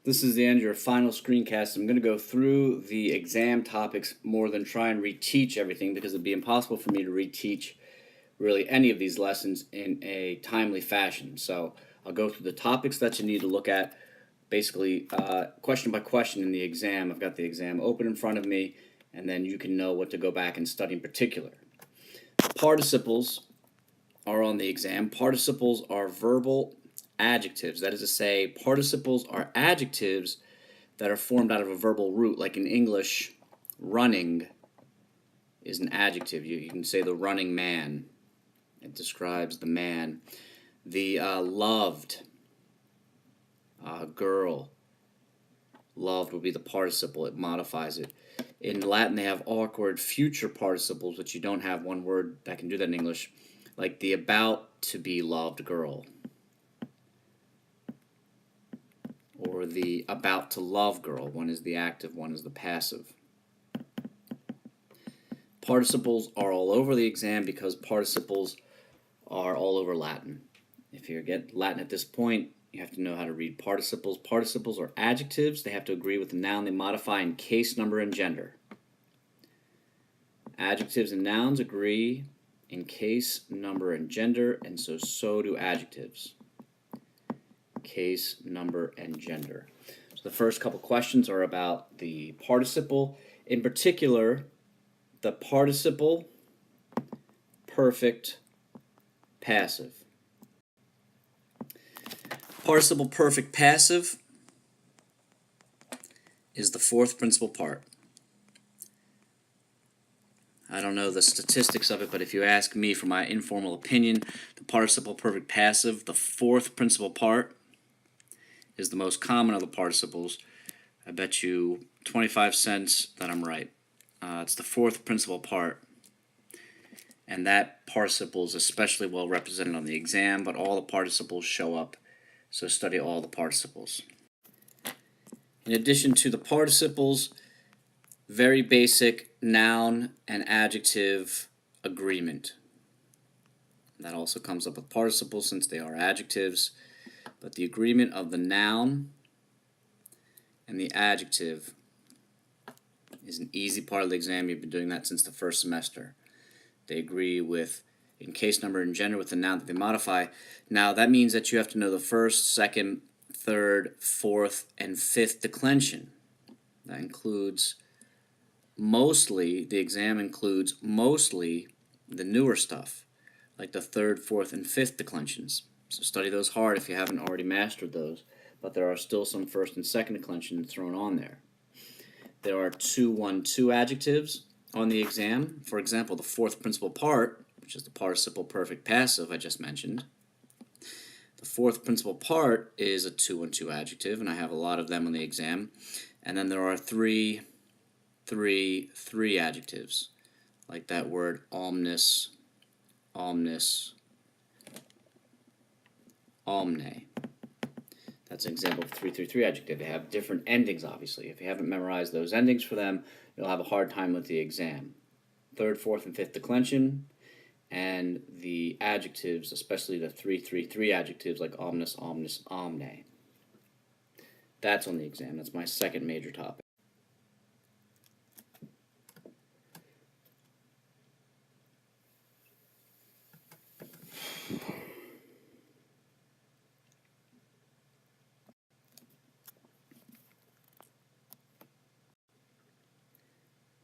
This is the end of your final screencast. I'm going to go through the exam topics more than try and reteach everything because it'd be impossible for me to reteach really any of these lessons in a timely fashion. So I'll go through the topics that you need to look at basically question by question in the exam. I've got the exam open in front of me, and then you can know what to go back and study in particular. Participles are on the exam. Participles are verbal adjectives. That is to say, participles are adjectives that are formed out of a verbal root. Like in English, running is an adjective. You can say the running man. It describes the man. The loved girl. Loved would be the participle. It modifies it. In Latin, they have awkward future participles, which you don't have one word that can do that in English, like the about to be loved girl, or the about to love girl. One is the active, one is the passive. Participles are all over the exam because participles are all over Latin. If you get Latin at this point, you have to know how to read participles. Participles are adjectives. They have to agree with the noun they modify in case, number, and gender. Adjectives and nouns agree in case, number, and gender, and so do adjectives. Case, number, and gender. So the first couple questions are about the participle. In particular, the participle perfect passive. Participle perfect passive is the fourth principal part. I don't know the statistics of it, but if you ask me for my informal opinion, the participle perfect passive, the fourth principal part, is the most common of the participles. I bet you 25 cents that I'm right. It's the fourth principal part, and that participle is especially well represented on the exam, but all the participles show up, so study all the participles. In addition to the participles, very basic noun and adjective agreement. That also comes up with participles since they are adjectives, but the agreement of the noun and the adjective is an easy part of the exam. You've been doing that since the first semester. They agree with, in case, number, and gender with the noun that they modify. Now that means that you have to know the first, second, third, fourth, and fifth declension. That includes mostly, the exam includes mostly the newer stuff, like the third, fourth, and fifth declensions. So study those hard if you haven't already mastered those, but there are still some first and second declensions thrown on there. There are 2-1-2 adjectives on the exam. For example, the fourth principal part, which is the participle perfect passive I just mentioned. The fourth principal part is a 2-1-2 adjective, and I have a lot of them on the exam. And then there are 3-3-3 adjectives, like that word omnis, omnis, omne. That's an example of 3-3-3 adjective. They have different endings, obviously. If you haven't memorized those endings for them, you'll have a hard time with the exam. Third, fourth, and fifth declension, and the adjectives, especially the 3-3-3 adjectives like omnis, omnis, omne. That's on the exam. That's my second major topic.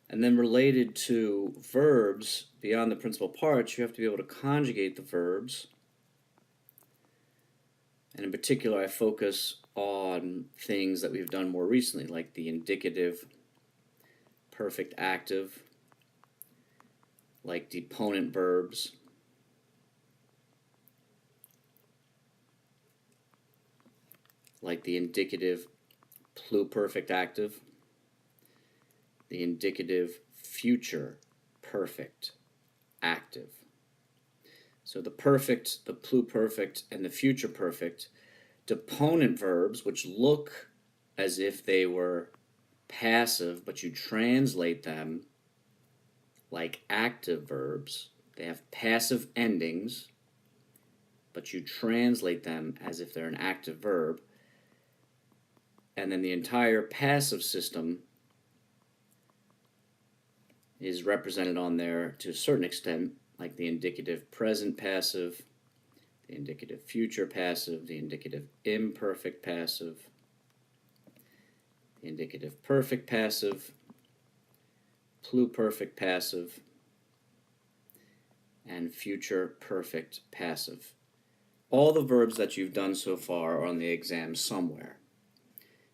And then related to verbs, beyond the principal parts, you have to be able to conjugate the verbs. And in particular, I focus on things that we've done more recently, like the indicative, perfect active, like deponent verbs, like the indicative pluperfect active, the indicative future perfect active. So the perfect, the pluperfect, and the future perfect deponent verbs, which look as if they were passive, but you translate them like active verbs. They have passive endings, but you translate them as if they're an active verb. And then the entire passive system is represented on there to a certain extent, like the indicative present passive, the indicative future passive, the indicative imperfect passive, the indicative perfect passive, pluperfect passive, and future perfect passive. All the verbs that you've done so far are on the exam somewhere.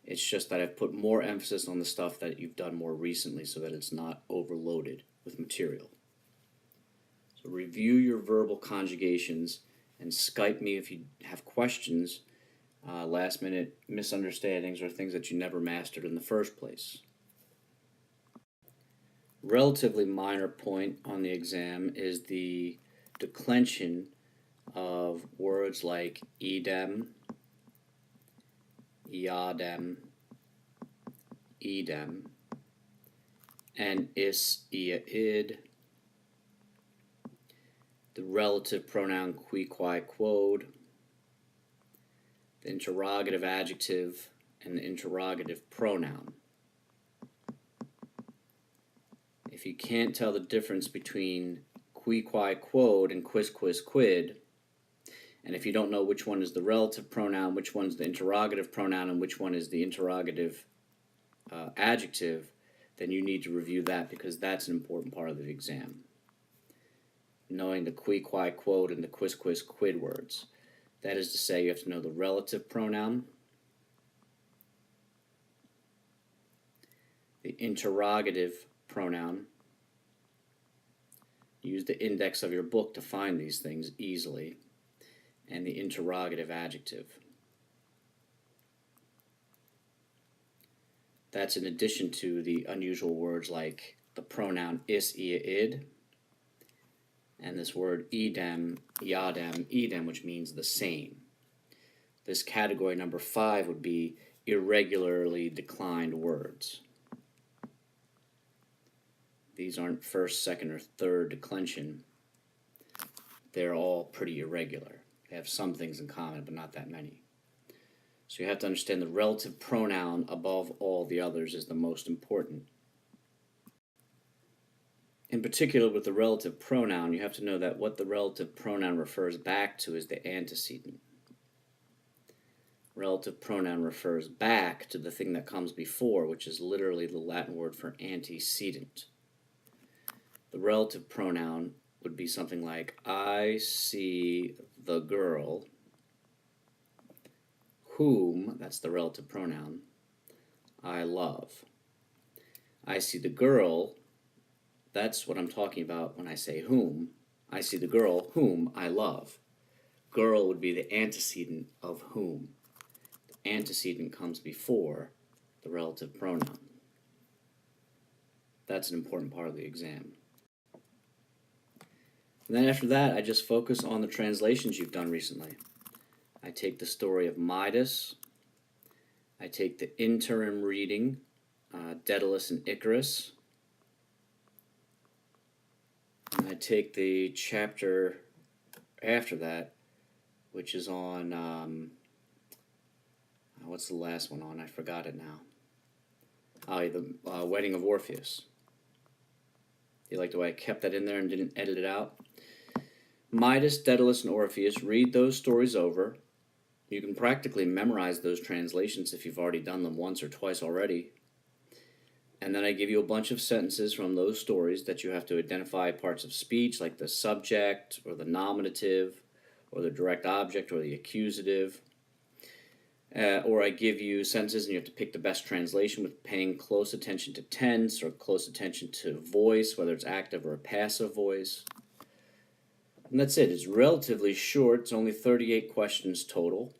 It's just that I've put more emphasis on the stuff that you've done more recently so that it's not overloaded with material. So review your verbal conjugations and Skype me if you have questions, last minute misunderstandings, or things that you never mastered in the first place. Relatively minor point on the exam is the declension of words like edem, iadem, edem, and is, ia, id, the relative pronoun qui, qui, quod, the interrogative adjective, and the interrogative pronoun. If you can't tell the difference between qui, qui, quod and quis, quis, quid, and if you don't know which one is the relative pronoun, which one's the interrogative pronoun, and which one is the interrogative adjective, then you need to review that, because that's an important part of the exam. Knowing the qui, qui, quod and the quis, quis, quid words. That is to say, you have to know the relative pronoun, the interrogative pronoun. Use the index of your book to find these things easily, and the interrogative adjective. That's in addition to the unusual words like the pronoun is, ia, id, and this word edem, iadem, edem, which means the same. This category number 5 would be irregularly declined words. These aren't first, second, or third declension. They're all pretty irregular. They have some things in common, but not that many. So you have to understand the relative pronoun above all the others is the most important. In particular, with the relative pronoun, you have to know that what the relative pronoun refers back to is the antecedent. Relative pronoun refers back to the thing that comes before, which is literally the Latin word for antecedent. The relative pronoun would be something like, I see the girl whom, that's the relative pronoun, I love. I see the girl, that's what I'm talking about when I say whom. I see the girl whom I love. Girl would be the antecedent of whom. The antecedent comes before the relative pronoun. That's an important part of the exam. And then after that, I just focus on the translations you've done recently. I take the story of Midas. I take the interim reading, Daedalus and Icarus. And I take the chapter after that, which is on, what's the last one on? I forgot it now. The Wedding of Orpheus. You like the way I kept that in there and didn't edit it out? Midas, Daedalus, and Orpheus, read those stories over. You can practically memorize those translations if you've already done them once or twice already. And then I give you a bunch of sentences from those stories that you have to identify parts of speech, like the subject, or the nominative, or the direct object, or the accusative. Or I give you sentences and you have to pick the best translation with paying close attention to tense or close attention to voice, whether it's active or a passive voice. And that's it. It's relatively short. It's only 38 questions total.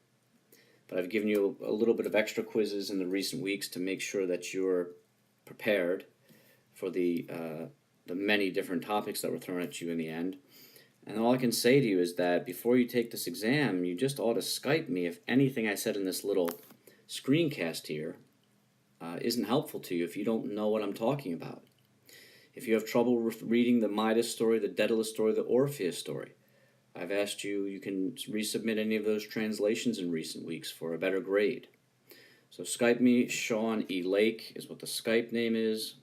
But I've given you a little bit of extra quizzes in the recent weeks to make sure that you're prepared for the many different topics that were thrown at you in the end. And all I can say to you is that before you take this exam, you just ought to Skype me if anything I said in this little screencast here isn't helpful to you, if you don't know what I'm talking about. If you have trouble reading the Midas story, the Daedalus story, the Orpheus story, I've asked you, you can resubmit any of those translations in recent weeks for a better grade. So Skype me, Sean E. Lake is what the Skype name is.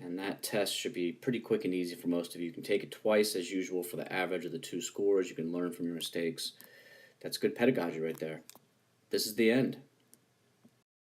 And that test should be pretty quick and easy for most of you. You can take it twice as usual for the average of the two scores. You can learn from your mistakes. That's good pedagogy right there. This is the end.